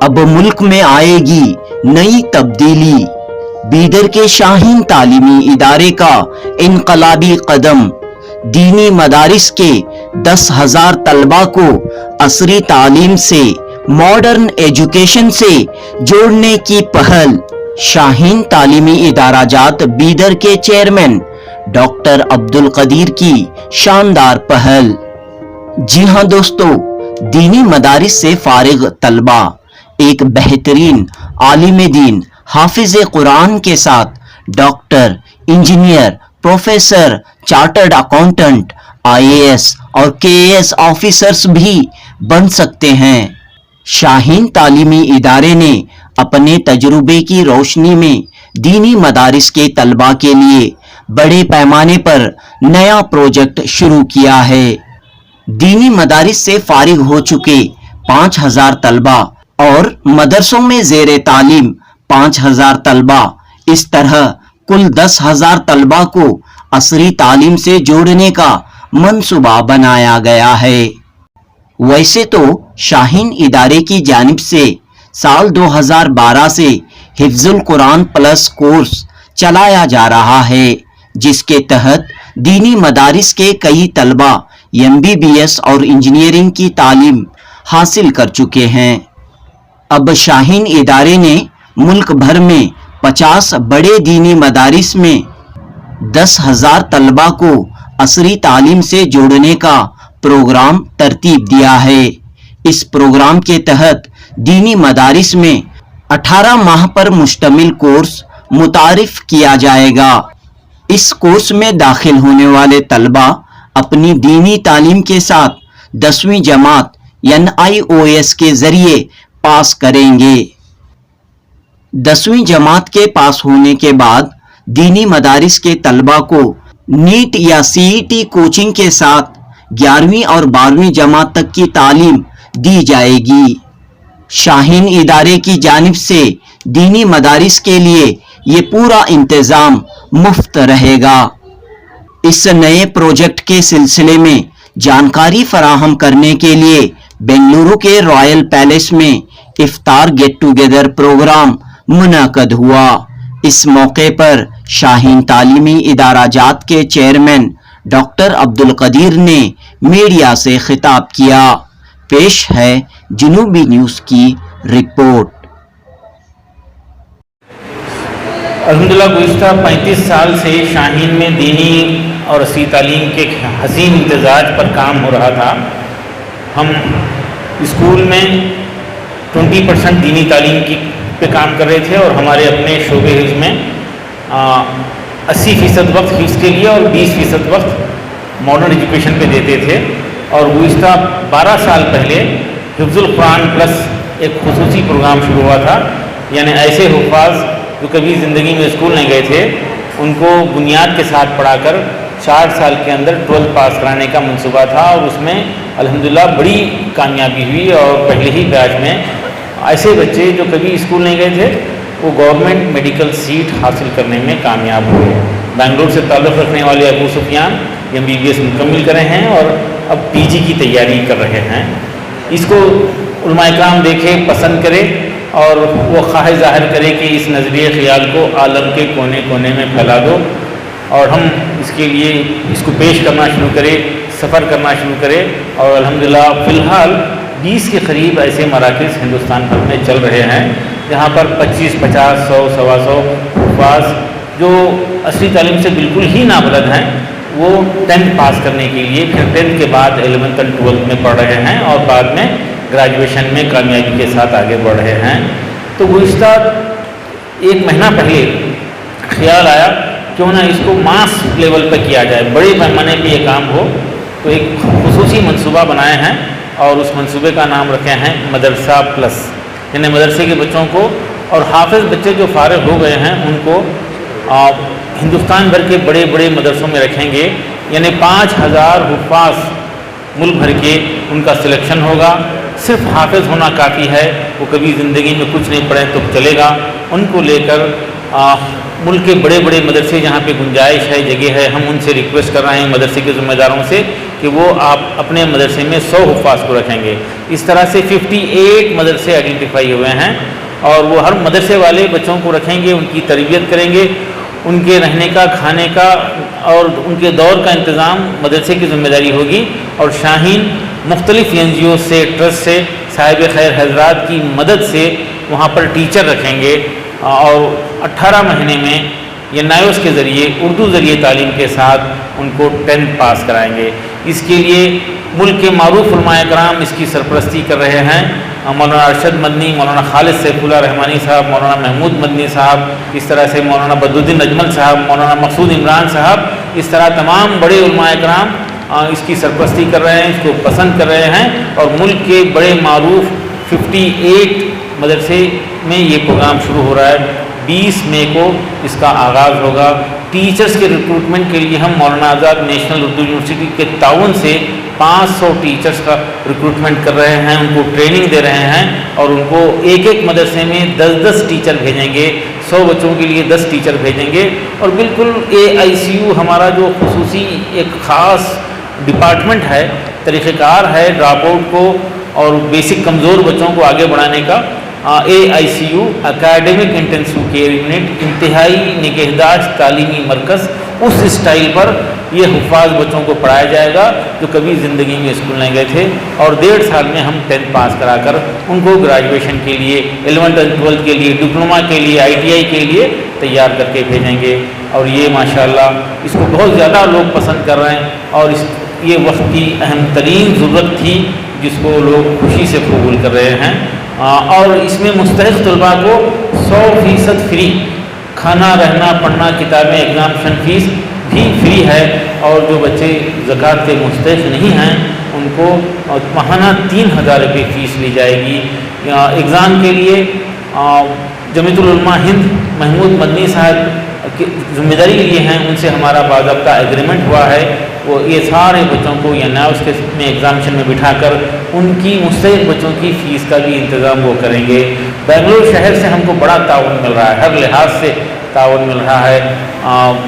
اب ملک میں آئے گی نئی تبدیلی، بیدر کے شاہین تعلیمی ادارے کا انقلابی قدم، دینی مدارس کے 10,000 طلبہ کو عصری تعلیم سے ماڈرن ایجوکیشن سے جوڑنے کی پہل۔ شاہین تعلیمی ادارہ جات بیدر کے چیئرمین ڈاکٹر عبدالقدیر کی شاندار پہل۔ جی ہاں دوستو، دینی مدارس سے فارغ طلبہ ایک بہترین عالم دین، حافظ قرآن کے ساتھ doctor, engineer, professor, chartered accountant, IAS اور KAS آفیسرز بھی بن سکتے ہیں۔ شاہین تعلیمی ادارے نے اپنے تجربے کی روشنی میں دینی مدارس کے طلبہ کے لیے بڑے پیمانے پر نیا پروجیکٹ شروع کیا ہے۔ دینی مدارس سے فارغ ہو چکے 5,000 طلبہ اور مدرسوں میں زیر تعلیم 5,000 طلبہ، اس طرح کل 10,000 طلبہ کو عصری تعلیم سے جوڑنے کا منصوبہ بنایا گیا ہے۔ ویسے تو شاہین ادارے کی جانب سے سال 2012 سے حفظ القرآن پلس کورس چلایا جا رہا ہے، جس کے تحت دینی مدارس کے کئی طلبہ MBBS اور انجینئرنگ کی تعلیم حاصل کر چکے ہیں۔ اب شاہین ادارے نے ملک بھر میں 50 بڑے دینی مدارس میں 10,000 طلبہ کو عصری تعلیم سے جوڑنے کا پروگرام ترتیب دیا ہے۔ اس پروگرام کے تحت دینی مدارس میں 18 ماہ پر مشتمل کورس متعارف کیا جائے گا۔ اس کورس میں داخل ہونے والے طلبہ اپنی دینی تعلیم کے ساتھ 10ویں جماعت NIOS کے ذریعے پاس کریں گے۔ 10ویں جماعت کے پاس ہونے کے بعد دینی مدارس کے طلبہ کو نیٹ یا CET کوچنگ کے ساتھ 11ویں اور 12ویں جماعت تک کی تعلیم دی جائے گی۔ شاہین ادارے کی جانب سے دینی مدارس کے لیے یہ پورا انتظام مفت رہے گا۔ اس نئے پروجیکٹ کے سلسلے میں جانکاری فراہم کرنے کے لیے بنگلورو کے رائل پیلیس میں افطار گیٹ ٹوگیدر پروگرام منعقد ہوا۔ اس موقع پر شاہین تعلیمی ادارہ جات کے چیئرمین ڈاکٹر عبدالقدیر نے میڈیا سے خطاب کیا۔ پیش ہے جنوبی نیوز کی رپورٹ۔ الحمدللہ گزشتہ 35 سال سے شاہین میں دینی اور عصری تعلیم کے حسین امتزاج پر کام ہو رہا تھا۔ ہم اسکول میں 20% دینی تعلیم پہ کام کر رہے تھے اور ہمارے اپنے شعبے حفظ میں 80% وقت حفظ کے لیے اور 20% وقت ماڈرن ایجوکیشن پہ دیتے تھے۔ اور گزشتہ 12 سال پہلے حفظ القرآن پلس ایک خصوصی پروگرام شروع ہوا تھا، یعنی ایسے حفاظ جو کبھی زندگی میں اسکول نہیں گئے تھے ان کو بنیاد کے ساتھ پڑھا کر 4 سال کے اندر 12 پاس کرانے کا منصوبہ تھا، اور اس میں الحمدللہ بڑی کامیابی ہوئی اور پہلے ہی بیچ میں ایسے بچے جو کبھی اسکول نہیں گئے تھے وہ گورنمنٹ میڈیکل سیٹ حاصل کرنے میں کامیاب ہوئے۔ بنگلور سے تعلق رکھنے والے ابو سفیان MBBS مکمل کرے ہیں اور اب PG کی تیاری کر رہے ہیں۔ اس کو علماء کرام دیکھے، پسند کرے اور وہ خواہش ظاہر کرے کہ اس نظریے خیال کو عالم کے کونے کونے میں پھیلا دو، اور ہم اس کے لیے اس کو پیش کرنا شروع کرے، سفر کرنا شروع کرے۔ اور الحمدللہ فی الحال 20 کے قریب ایسے مراکز ہندوستان بھر میں چل رہے ہیں جہاں پر 25، 50، 100، 125 حفاظ جو عصری تعلیم سے بالکل ہی نابلد ہیں وہ 10th پاس کرنے کے لیے پھر 10th کے بعد 11th اور 12th میں پڑھ رہے ہیں اور بعد میں گریجویشن میں کامیابی کے ساتھ آگے بڑھ رہے ہیں۔ تو گزشتہ 1 مہینہ پہلے خیال آیا کیوں نہ اس کو ماس لیول پہ کیا جائے، بڑے پیمانے پہ یہ کام ہو، تو ایک خصوصی منصوبہ بنائے ہیں اور اس منصوبے کا نام رکھے ہیں مدرسہ پلس، یعنی مدرسے کے بچوں کو اور حافظ بچے جو فارغ ہو گئے ہیں ان کو ہندوستان بھر کے بڑے بڑے مدرسوں میں رکھیں گے، یعنی 5,000 حفاظ ملک بھر کے ان کا سلیکشن ہوگا۔ صرف حافظ ہونا کافی ہے، وہ کبھی زندگی میں کچھ نہیں پڑھے تو چلے گا۔ ان کو لے کر ملک کے بڑے بڑے مدرسے جہاں پہ گنجائش ہے، جگہ ہے، ہم ان سے ریکویسٹ کر رہے ہیں مدرسے کے ذمہ داروں سے کہ وہ آپ اپنے مدرسے میں 100 حفاظ کو رکھیں گے۔ اس طرح سے 58 مدرسے آئیڈینٹیفائی ہوئے ہیں اور وہ ہر مدرسے والے بچوں کو رکھیں گے، ان کی تربیت کریں گے، ان کے رہنے کا، کھانے کا اور ان کے دور کا انتظام مدرسے کی ذمہ داری ہوگی۔ اور شاہین مختلف NGO سے، ٹرسٹ سے، صاحب خیر حضرات کی مدد سے وہاں پر ٹیچر رکھیں گے اور 18 مہینے میں یہ نائوس کے ذریعے اردو ذریعے تعلیم کے ساتھ ان کو 10th پاس کرائیں گے۔ اس کے لیے ملک کے معروف علماء کرام اس کی سرپرستی کر رہے ہیں، مولانا ارشد مدنی، مولانا خالد سیف اللہ رحمانی صاحب، مولانا محمود مدنی صاحب، اس طرح سے مولانا بدرالدین اجمل صاحب، مولانا مقصود عمران صاحب، اس طرح تمام بڑے علماء کرام اس کی سرپرستی کر رہے ہیں، اس کو پسند کر رہے ہیں اور ملک کے بڑے معروف 58 مدرسے میں یہ پروگرام شروع ہو رہا ہے۔ 20 مئی کو اس کا آغاز ہوگا۔ ٹیچرز کے ریکروٹمنٹ کے لیے ہم مولانا آزاد نیشنل اردو یونیورسٹی کے تعاون سے 500 ٹیچرز کا ریکروٹمنٹ کر رہے ہیں، ان کو ٹریننگ دے رہے ہیں اور ان کو ایک ایک مدرسے میں 10 ٹیچر بھیجیں گے، 100 بچوں کے لیے 10 ٹیچر بھیجیں گے۔ اور بالکل AICU ہمارا جو خصوصی ایک خاص ڈپارٹمنٹ ہے، طریقہ کار ہے ڈراپ آؤٹ کو اور بیسک کمزور بچوں کو آگے بڑھانے کا، AICU academic intensive care unit, انتہائی نگہداشت تعلیمی مرکز، اس اسٹائل پر یہ حفاظ بچوں کو پڑھایا جائے گا جو کبھی زندگی میں اسکول نہیں گئے تھے، اور 1.5 سال میں ہم 10th پاس کرا کر ان کو گریجویشن کے لیے، 11th اور 12th کے لیے، ڈپلوما کے لیے، ITI کے لیے تیار کر کے بھیجیں گے۔ اور یہ ماشاءاللہ اس کو بہت زیادہ لوگ پسند کر رہے ہیں اور یہ وقت کی اہم ترین ضرورت تھی جس کو لوگ خوشی سے قبول کر رہے ہیں۔ اور اس میں مستحق طلباء کو 100% فری، کھانا، رہنا، پڑھنا، کتابیں، ایگزامشن فیس بھی فری ہے، اور جو بچے زکوٰۃ کے مستحق نہیں ہیں ان کو ماہانہ 3000 روپے فیس لی جائے گی۔ ایگزام کے لیے جمعیت العلماء ہند محمود مدنی صاحب کی ذمہ داری لیے ہیں، ان سے ہمارا باضابطہ ایگریمنٹ ہوا ہے، وہ یہ سارے بچوں کو یا نائوس کے میں ایگزامشن میں بٹھا کر ان کی مستحق بچوں کی فیس کا بھی انتظام وہ کریں گے۔ بنگلور شہر سے ہم کو بڑا تعاون مل رہا ہے، ہر لحاظ سے تعاون مل رہا ہے۔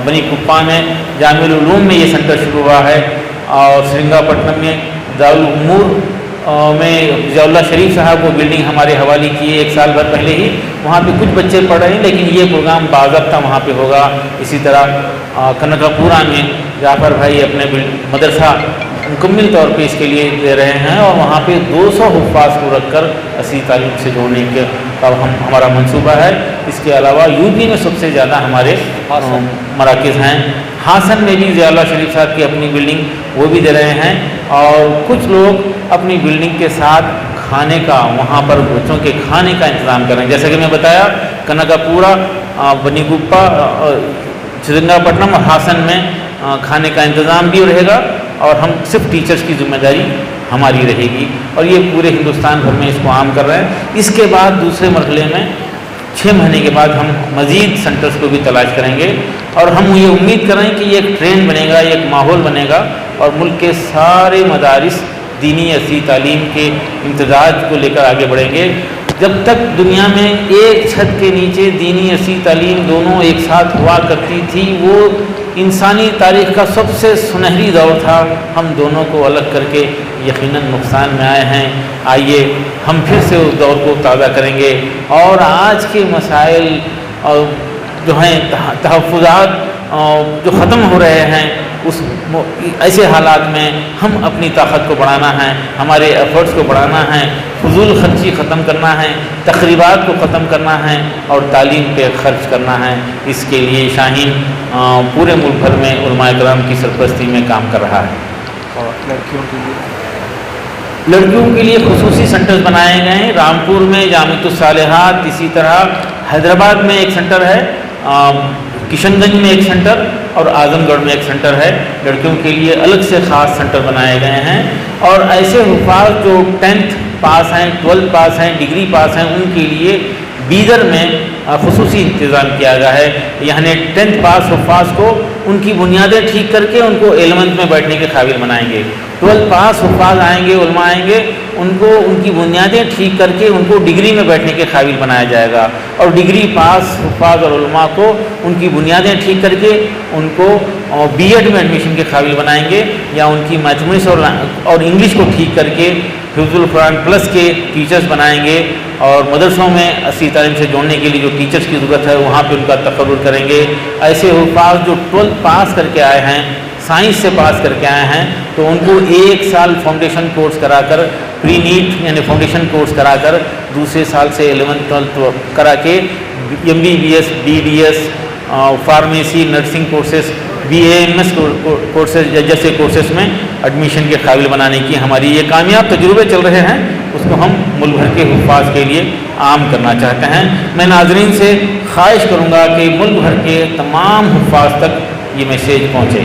بنی کپا میں جامع العلوم میں یہ سینٹر شروع ہوا ہے، اور سرنگا پٹنم میں دارالامور میں ضیاء اللہ شریف صاحب کو بلڈنگ ہمارے حوالے کی ہے 1 سال بھر پہلے ہی، وہاں پہ کچھ بچے پڑھ رہے ہیں لیکن یہ پروگرام باضابطہ وہاں پہ ہوگا۔ اسی طرح کنکا پورہ میں جعفر بھائی اپنے مدرسہ مکمل طور پہ اس کے لیے دے رہے ہیں، اور وہاں پہ 200 حفاظ کو رکھ کر اصلی تعلیم سے جوڑنے کا ہمارا منصوبہ ہے۔ اس کے علاوہ UP میں سب سے زیادہ ہمارے مراکز ہیں، ہاسن میں بھی ضیاء اللہ شریف صاحب کی اپنی بلڈنگ وہ بھی دے رہے ہیں، اور کچھ لوگ اپنی بلڈنگ کے ساتھ کھانے کا، وہاں پر بچوں کے کھانے کا انتظام کر رہے ہیں۔ جیسا کہ میں بتایا کنکا پورہ، بنی گپا، سرنگا پٹنم اور ہاسن میں کھانے کا انتظام بھی رہے گا، اور ہم صرف ٹیچرز کی ذمہ داری ہماری رہے گی، اور یہ پورے ہندوستان بھر میں اس کو عام کر رہے ہیں۔ اس کے بعد دوسرے مرحلے میں 6 مہینے کے بعد ہم مزید سینٹرز کو بھی تلاش کریں گے، اور ہم یہ امید کریں کہ یہ ایک ٹرینڈ بنے گا، یہ ایک ماحول بنے گا، اور ملک کے سارے مدارس دینی اصلی تعلیم کے امتزاج کو لے کر آگے بڑھیں گے۔ جب تک دنیا میں ایک چھت کے نیچے دینی اصلی تعلیم دونوں ایک ساتھ ہوا کرتی تھی، وہ انسانی تاریخ کا سب سے سنہری دور تھا۔ ہم دونوں کو الگ کر کے یقیناً نقصان میں آئے ہیں۔ آئیے ہم پھر سے اس دور کو تازہ کریں گے، اور آج کے مسائل جو ہیں، تحفظات جو ختم ہو رہے ہیں، اس ایسے حالات میں ہم اپنی طاقت کو بڑھانا ہے، ہمارے ایفرٹس کو بڑھانا ہے، فضول خرچی ختم کرنا ہے، تقریبات کو ختم کرنا ہے، اور تعلیم پہ خرچ کرنا ہے۔ اس کے لیے شاہین پورے ملک بھر میں علماء کرام کی سرپرستی میں کام کر رہا ہے۔ اور لڑکیوں کے لیے خصوصی سینٹرز بنائے گئے ہیں، رامپور میں جامعۃ الصالحات، اسی طرح حیدرآباد میں ایک سینٹر ہے، کشن گنج میں ایک سینٹر، اور اعظم گڑھ میں ایک سینٹر ہے۔ لڑکیوں کے لیے الگ سے خاص سینٹر بنائے گئے ہیں، اور ایسے حفاظ جو 10th پاس ہیں، 12th پاس ہیں، ڈگری پاس ہیں، ان کے لیے بیدر میں خصوصی انتظام کیا گیا ہے۔ یعنی 10th پاس حفاظ کو ان کی بنیادیں ٹھیک کر کے ان کو 11th میں بیٹھنے کے قابل بنائیں گے۔ 12th پاس حفاظ آئیں گے، علماء آئیں گے، ان کو ان کی بنیادیں ٹھیک کر کے ان کو ڈگری میں بیٹھنے کے قابل بنایا جائے گا، اور ڈگری پاس حفاظ اور علماء کو ان کی بنیادیں ٹھیک کر کے ان کو بی ایڈ میں ایڈمیشن کے قابل بنائیں گے، یا ان کی میتھمیٹکس اور انگلش کو ٹھیک کر کے حفظ القرآن پلس کے ٹیچرز بنائیں گے، اور مدرسوں میں اصلی تعلیم سے جوڑنے کے لیے جو ٹیچرز کی ضرورت ہے وہاں پہ ان کا تقرر کریں گے۔ ایسے حفاظ جو 12 پاس کر کے آئے ہیں، سائنس سے پاس کر کے آئے ہیں، تو ان کو 1 سال فاؤنڈیشن کورس کرا کر، پری نیٹ یعنی فاؤنڈیشن کورس کرا کر، دوسرے سال سے 11th 12th کرا کے MBBS BDS pharmacy nursing courses BAMS courses جیسے کورسز میں ایڈمیشن کے قابل بنانے کی ہماری یہ کامیاب تجربے چل رہے ہیں، اس کو ہم ملک بھر کے حفاظ کے لیے عام کرنا چاہتے ہیں۔ میں ناظرین سے خواہش کروں گا کہ ملک بھر کے تمام حفاظ تک یہ میسیج پہنچے۔